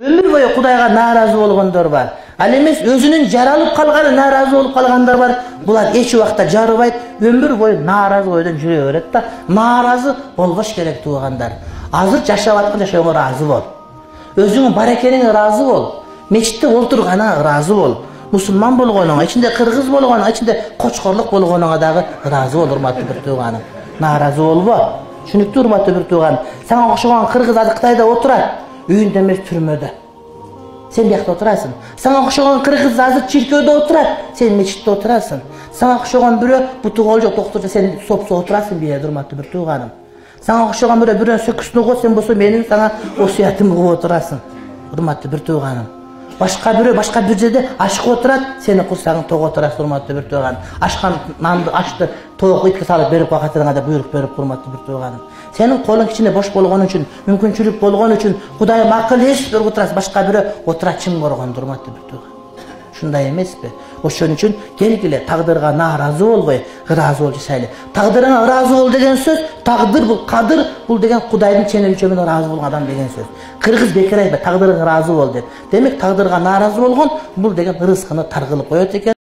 Ömür boyu Kudayga narazı болгондор бар. Ал эмес өзүнүн жаралып калганы наразы болуп калгандар бар. Булар эч убакта жарыбайт, ömür boyu наразы бойдон жүрө берет да. Наразы болбош керек туугандар. Азыр жашап аткан жашооңо ыраазы бол. Өзүңүн бар экениңе ыраазы бол. Мечитте олтургана ыраазы бол. Мусулман болгонуңа, ичинде кыргыз болгонуңа, ичинде кочкорлук болгонуңа дагы ыраазы бол, урматтуу бир тууганым. Наразы болбо. Түшүнүктүү урматтуу бир тууган. Сага окшогон кыргыз азыр Кытайда отурат. Үйүндө эмес түрмөдө. Сен биякта отурасың. Сага окшогон кыргыз азыр чиркөөдө отурат. Сен мечитте отурасың. Сага окшогон бирөө буту кол жок доктурда сен сопсо отурасың бие, урматтуу бир тууганым. Сага окшогон бирөө сөкүсүн угуп сен болсо менин сага осуятым угуп отурасың. Урматтуу бир тууганым. Башка бир жерде ашык отурат, сени курсагың ток отурасың, урматтуу бир тууганым. Ашкан нанды ашты тоок итке салып берип калгатырыңа да буйрук берип, урматтуу бир тууганым. Сенин колуң кичине бош болгон үчүн, мүмкүнчүлүк болгон үчүн Кудайым акыл эс берип отурасың, башка бирөө отурат чың коргондур, урматтуу бир тууганым. Ушундай эмеспи? Ошон үчүн келгиле тагдырга нааразы болбой, ыраазы болуп жашайлы. Тагдырыңа ыраазы бол деген сөз, тагдыр бул, кадыр бул деген Кудайдын ченемчөмүнө ыраазы болгон адам деген сөз. Кыргыз бекер айтпайт, тагдырыңа ыраазы бол деп. Демек тагдырга нааразы болгон бул деген рызкыны таргылып коет экен.